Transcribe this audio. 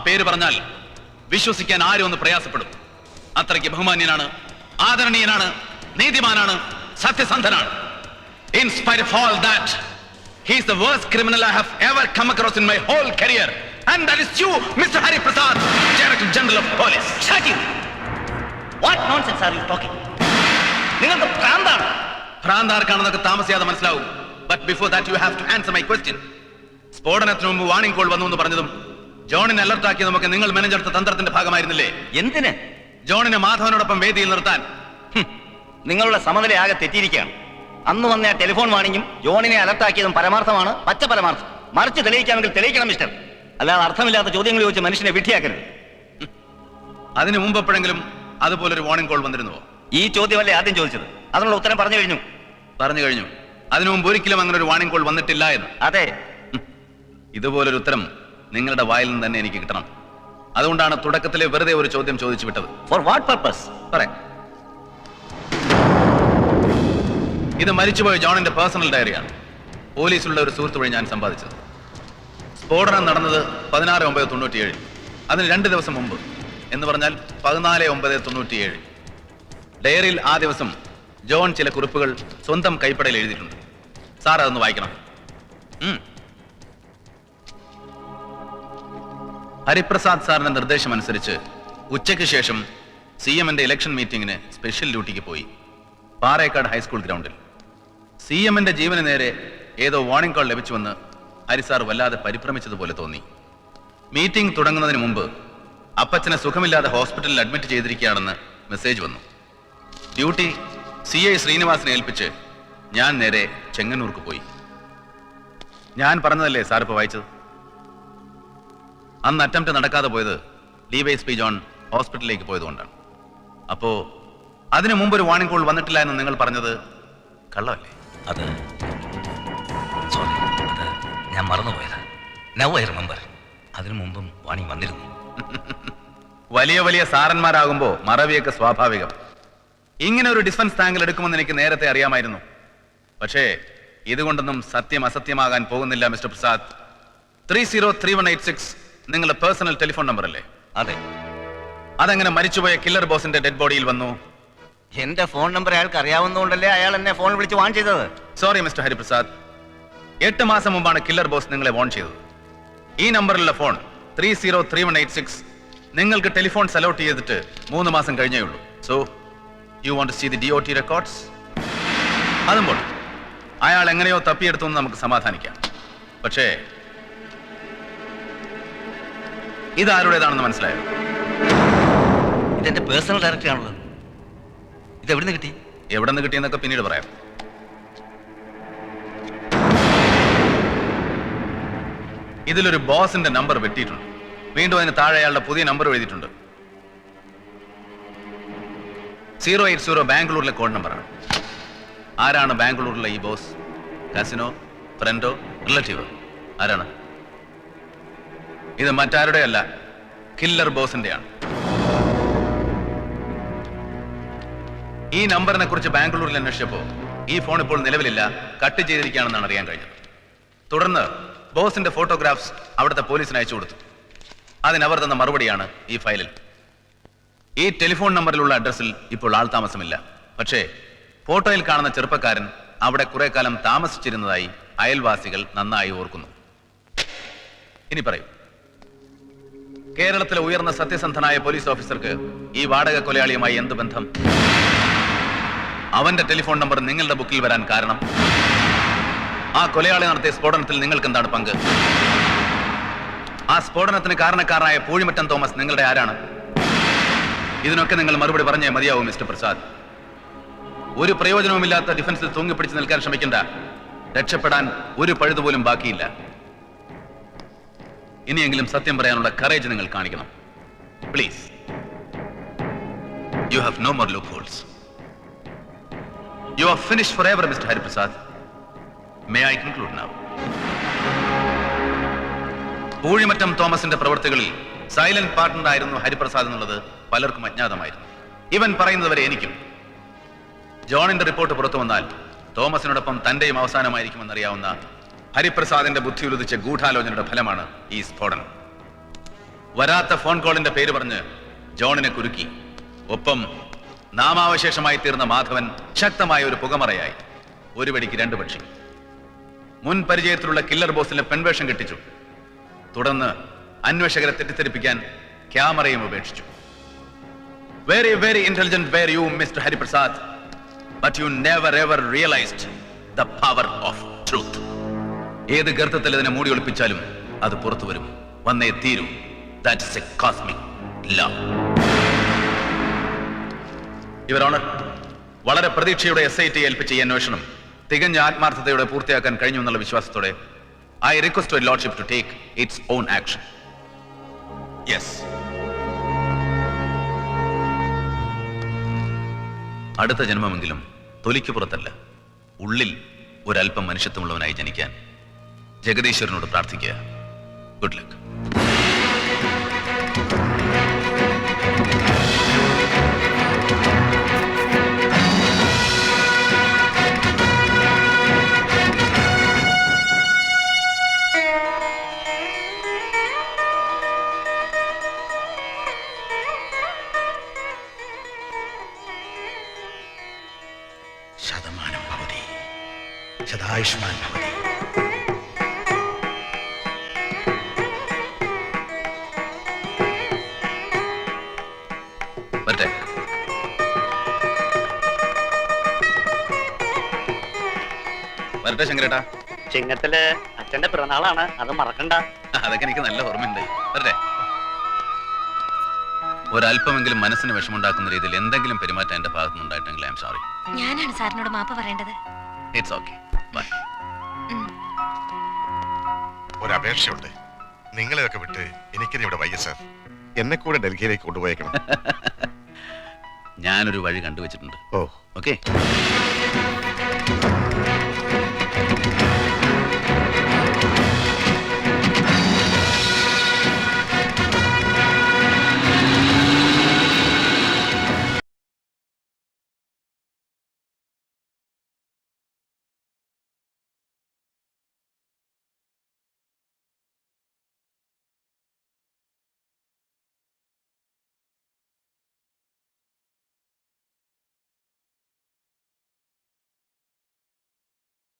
പേര് പറഞ്ഞാൽ വിശ്വസിക്കാൻ ആരും ഒന്ന് പ്രയാസപ്പെടും. അത്രയ്ക്ക് ബഹുമാന്യനാണ്, ആദരണീയനാണ്, നീതിമാനാണ്, സത്യസന്ധനാണ്. In spite of all that, he is the worst criminal I have ever come across in my whole career. And that is you, Mr. Hari Prasad, Director General of Police. Shut you! What nonsense are you talking? നിങ്ങൾക്ക് ഭ്രാന്താണ്. ഭ്രാന്താർക്കാണെന്നൊക്കെ താമസിയാതെ മനസ്സിലാവും. But before that you have to answer my question. സ്ഫോടനത്തിന് മുമ്പ് warning call വന്നു എന്ന് പറഞ്ഞതും ജോണിനെ alert ആക്കിയതുമൊക്കെ നിങ്ങൾ മെനഞ്ഞെടുത്ത തന്ത്രത്തിന്റെ ഭാഗമായിരുന്നില്ലേ? എന്തിന്? ജോണിനെ മാധവനോടൊപ്പം വേദിയിൽ നിർത്താൻ. നിങ്ങളുടെ സമനിലയാകെ തെറ്റിയിരിക്കുകയാണ്. അന്ന് വന്ന ടെലിഫോൺ വാണിംഗും ജോണിനെ അലർട്ടാക്കിയതും പരമാർത്ഥമാണ്, പച്ച പരമാർത്ഥം. മറിച്ച് തെളിയിക്കാമെങ്കിൽ തെളിയിക്കണം മിസ്റ്റർ. അല്ലാതെ അർത്ഥമില്ലാത്ത ചോദ്യങ്ങൾ ചോദിച്ച് മനുഷ്യനെ വിഡ്ഢിയാക്കരുത്. അതിനു മുമ്പ് എപ്പോഴെങ്കിലും അതുപോലൊരു വാണിംഗ് കോൾ വന്നിരുന്നുവോ? ഈ ചോദ്യമല്ലേ ആദ്യം ചോദിച്ചത്? അതിനുള്ള ഉത്തരം പറഞ്ഞു കഴിഞ്ഞു. അതിനു മുമ്പ് ഒരിക്കലും അങ്ങനെ ഒരു വാണിംഗ് കോൾ വന്നിട്ടില്ല എന്ന്. അതെ. ഇതുപോലൊരു ഉത്തരം നിങ്ങളുടെ വായിൽ നിന്ന് തന്നെ എനിക്ക് കിട്ടണം. അതുകൊണ്ടാണ് തുടക്കത്തിലെ വെറുതെ ഒരു ചോദ്യം ചോദിച്ചു വിട്ടത്. For what purpose? പറയാം. ഇത് മരിച്ചുപോയ ജോണിന്റെ പേഴ്സണൽ ഡയറിയാണ്. പോലീസിലുള്ള ഒരു സുഹൃത്ത് വഴി ഞാൻ സമ്പാദിച്ചത്. സ്ഫോടനം നടന്നത് 16/9/97. അതിന് 2 ദിവസം മുമ്പ് എന്ന് പറഞ്ഞാൽ 14/9/97. ഡയറിയിൽ ആ ദിവസം ജോൺ ചില കുറിപ്പുകൾ സ്വന്തം കൈപ്പടയിൽ എഴുതിയിട്ടുണ്ട്. സാർ അതൊന്ന് വായിക്കണം. ഹരിപ്രസാദ് സാറിന്റെ നിർദ്ദേശമനുസരിച്ച് ഉച്ചയ്ക്ക് ശേഷം CMന്റെ ഇലക്ഷൻ മീറ്റിംഗിന് സ്പെഷ്യൽ ഡ്യൂട്ടിക്ക് പോയി. പാറേക്കാട് ഹൈസ്കൂൾ ഗ്രൗണ്ടിൽ CMന്റെ ജീവന് നേരെ ഏതോ വാർണിംഗ് കോൾ ലഭിച്ചുവെന്ന് ഹരിസാർ വല്ലാതെ പരിഭ്രമിച്ചതുപോലെ തോന്നി. മീറ്റിംഗ് തുടങ്ങുന്നതിന് മുമ്പ് അപ്പച്ചനെ സുഖമില്ലാതെ ഹോസ്പിറ്റലിൽ അഡ്മിറ്റ് ചെയ്തിരിക്കുകയാണെന്ന് മെസ്സേജ് വന്നു. ഡ്യൂട്ടി CI ശ്രീനിവാസിനെ ഏൽപ്പിച്ച് ഞാൻ നേരെ ചെങ്ങന്നൂർക്ക് പോയി. ഞാൻ പറഞ്ഞതല്ലേ സാർ ഇപ്പോൾ വായിച്ചത്? അന്ന് അറ്റംപ്റ്റ് നടക്കാതെ പോയത് DYSP ജോൺ ഹോസ്പിറ്റലിലേക്ക് പോയതുകൊണ്ടാണ്. അപ്പോ അതിനു മുമ്പ് ഒരു വാർണിംഗ് കോൾ വന്നിട്ടില്ല എന്ന് നിങ്ങൾ പറഞ്ഞത് കള്ളമല്ലേ? അത് ഞാൻ മറന്നുപോയത്. Now I remember. അതിനു മുമ്പും വാണിംഗ് വന്നിരുന്നു. വലിയ വലിയ സാറന്മാരാകുമ്പോ മറവിയൊക്കെ സ്വാഭാവികം. ഇങ്ങനെ ഒരു ഡിഫൻസ് താങ്കൾ എടുക്കുമെന്ന് എനിക്ക് നേരത്തെ അറിയാമായിരുന്നു. പക്ഷേ ഇതുകൊണ്ടൊന്നും സത്യം അസത്യമാകാൻ പോകുന്നില്ല മിസ്റ്റർ പ്രസാദ്. 303186 നിങ്ങളുടെ പേഴ്സണൽ ടെലിഫോൺ നമ്പർ അല്ലേ? അതെ. അതെങ്ങനെ മരിച്ചുപോയ കില്ലർ ബോസിന്റെ ഡെഡ് ബോഡിയിൽ വന്നു? എന്റെ ഫോൺ നമ്പർ അയാൾക്ക് അറിയാവുന്നതുകൊണ്ടല്ലേ അയാൾ എന്നെ ഫോൺ വിളിച്ച് വാൺ ചെയ്തത്. സോറി മിസ്റ്റർ ഹരിപ്രസാദ്, 8 മാസം മുമ്പാണ് കില്ലർ ബോസ് നിങ്ങളെ വാൺ ചെയ്തത്. ഈ നമ്പറിലുള്ള ഫോൺ 303186 നിങ്ങൾക്ക് ടെലിഫോൺസ് അലോട്ട് ചെയ്തിട്ട് 3 മാസം കഴിഞ്ഞേ ഉള്ളൂ. So you want to see the DOT records? അതുമ്പോൾ അയാൾ എങ്ങനെയോ തപ്പിയെടുത്തു എന്ന് നമുക്ക് സമാധാനിക്കാം. പക്ഷേ ഇതാരുടേതാണെന്ന് മനസ്സിലായോ? ഇതെന്റെ പേഴ്സണൽ ഡയറക്ടറി ആണല്ലോ. ഇത് എവിടെ നിന്ന് കിട്ടിയെന്നൊക്കെ പിന്നീട് പറയാം. ഇതിലൊരു ബോസിന്റെ നമ്പർ വെട്ടിയിട്ടുണ്ട്. വീണ്ടും അതിന് താഴെ അയാളുടെ പുതിയ നമ്പർ എഴുതിയിട്ടുണ്ട്. 080 ബാംഗ്ലൂരിലെ കോഡ് നമ്പറാണ്. ആരാണ് ബാംഗ്ലൂരിലെ ഈ ബോസ്? കസിനോ, ഫ്രണ്ടോ, റിലേറ്റീവോ? ആരാണ്? ഇത് മറ്റാരുടെ അല്ല, കില്ലർ ബോസിന്റെയാണ്. ഈ നമ്പറിനെ കുറിച്ച് ബാംഗ്ലൂരിൽ അന്വേഷിച്ചപ്പോൾ ഈ ഫോൺ ഇപ്പോൾ നിലവിലില്ല, കട്ട് ചെയ്തിരിക്കുകയാണെന്നാണ് അറിയാൻ കഴിഞ്ഞത്. തുടർന്ന് ബോസിന്റെ ഫോട്ടോഗ്രാഫ്സ് അവിടുത്തെ പോലീസിന് അയച്ചു കൊടുത്തു. അതിനവർ തന്ന മറുപടിയാണ് ഈ ഫയലിൽ. ഈ ടെലിഫോൺ നമ്പറിലുള്ള അഡ്രസ്സിൽ ഇപ്പോൾ ആൾ താമസമില്ല. പക്ഷേ ഫോട്ടോയിൽ കാണുന്ന ചെറുപ്പക്കാരൻ അവിടെ കുറെ കാലം താമസിച്ചിരുന്നതായി അയൽവാസികൾ നന്നായി ഓർക്കുന്നു. ഇനി പറയൂ, കേരളത്തിലെ ഉയർന്ന സത്യസന്ധനായ പോലീസ് ഓഫീസർക്ക് ഈ വാടക കൊലയാളിയുമായി എന്ത് ബന്ധം? അവന്റെ ടെലിഫോൺ നമ്പർ നിങ്ങളുടെ ബുക്കിൽ വരാൻ കാരണം? ആ കൊലയാളി നടത്തിയ സ്ഫോടനത്തിൽ നിങ്ങൾക്ക് എന്താണ് പങ്ക്? ആ സ്ഫോടനത്തിന് കാരണക്കാരനായ പൂഴിമറ്റം തോമസ് നിങ്ങളുടെ ആരാണ്? ഇതിനൊക്കെ നിങ്ങൾ മറുപടി പറഞ്ഞേ മതിയാവും മിസ്റ്റർ പ്രസാദ്. ഒരു പ്രയോജനവുമില്ലാത്ത ഡിഫൻസിൽ തൂങ്ങിപ്പിടിച്ച് നിൽക്കാൻ ശ്രമിക്കണ്ട. രക്ഷപ്പെടാൻ ഒരു പഴുതുപോലും ബാക്കിയില്ല. ഇനിയെങ്കിലും സത്യം പറയാനുള്ള കറേജ് നിങ്ങൾ കാണിക്കണം. Please, you have no more loopholes. You are finished forever mister Hariprasad. May I conclude now? Poozhimattam തോമസിന്റെ പ്രവൃത്തികളിൽ സൈലന്റ് പാർട്ട്ണർ ആയിരുന്നു ഹരിപ്രസാദ് എന്നുള്ളത് പലർക്കും അജ്ഞാതമായിരുന്നു. ഇവൻ പറയുന്നതുവരെ എനിക്കും. ജോണിന്റെ റിപ്പോർട്ട് പുറത്തു വന്നാൽ തോമസിനോടൊപ്പം തന്റെയും അവസാനമായിരിക്കുമെന്നറിയാവുന്ന ഹരിപ്രസാദിന്റെ ബുദ്ധിയുലുദിച്ച ഗൂഢാലോചനയുടെ ഫലമാണ് ഈ സ്ഫോടനം. വരാത്ത ഫോൺ കോളിന്റെ പേര് പറഞ്ഞ് ജോണിനെ കുരുക്കി. ഒപ്പം നാമാവശേഷമായി തീർന്ന മാധവൻ ശക്തമായ ഒരു പുകമറയായി. ഒരു വെടിക്ക് രണ്ട് പക്ഷി. മുൻ പരിചയത്തിലുള്ള കില്ലർ ബോസിനെ പെൺവേഷം കെട്ടിച്ചു. തുടർന്ന് അന്വേഷകരെ തെറ്റിദ്ധരിപ്പിക്കാൻ ക്യാമറയും ഉപേക്ഷിച്ചു. Very very intelligent were you mister Hariprasad, but you never ever realised the power of truth. ഏത് ഗർത്തത്തിൽ ഇതിനെ മൂടി ഒളിപ്പിച്ചാലും അത് പുറത്തു വരും, വന്നേ തീരൂ. That is a cosmic law. Your honour, വളരെ പ്രതീക്ഷയുടെ SIT ഏൽപ്പിച്ച ഈ അന്വേഷണം തികഞ്ഞ ആത്മാർത്ഥതയോടെ പൂർത്തിയാക്കാൻ കഴിഞ്ഞു എന്നുള്ള വിശ്വാസത്തോടെ I request your lordship to take its own action. Yes. അടുത്ത ജന്മമെങ്കിലും തൊലിക്ക് പുറത്തല്ല, ഉള്ളിൽ ഒരല്പം മനുഷ്യത്വമുള്ളവനായി ജനിക്കാൻ ജഗദീശ്വരനോട് പ്രാർത്ഥിക്കുക. Good luck. ശതമാനം ഭവതി, ശതായുഷ്മാൻ ഭവതി. വരട്ടെ. വരട്ടെ ശങ്കരേട്ടാ. ചിങ്ങത്തില് അച്ഛന്റെ പിറന്നാളാണ്, അത് മറക്കണ്ട. അതൊക്കെ എനിക്ക് നല്ല ഓർമ്മയുണ്ട്. വരട്ടെ. ഒരല്പമെങ്കിലും മനസ്സിന് വിഷമുണ്ടാക്കുന്ന രീതിയിൽ എന്തെങ്കിലും പെരുമാറ്റം എന്റെ ഭാഗത്തുനിന്ന് ഉണ്ടായിട്ടെങ്കിൽ ഐ എം സോറി. ഞാനാണ് സാറിനോട് മാപ്പ് പറയേണ്ടത്. It's okay. ബൈ. ഒരപേക്ഷയുണ്ട്. നിങ്ങളെയൊക്കെ വിട്ട് എനിക്കിനി ഇവിടെ വയ്യ സാർ. എന്നെ കൂടെ ഡൽഹിയിലേക്ക് കൊണ്ടുപോയേക്കണം. ഞാനൊരു വഴി കണ്ടുവച്ചിട്ടുണ്ട്. ഓ, ഓക്കെ.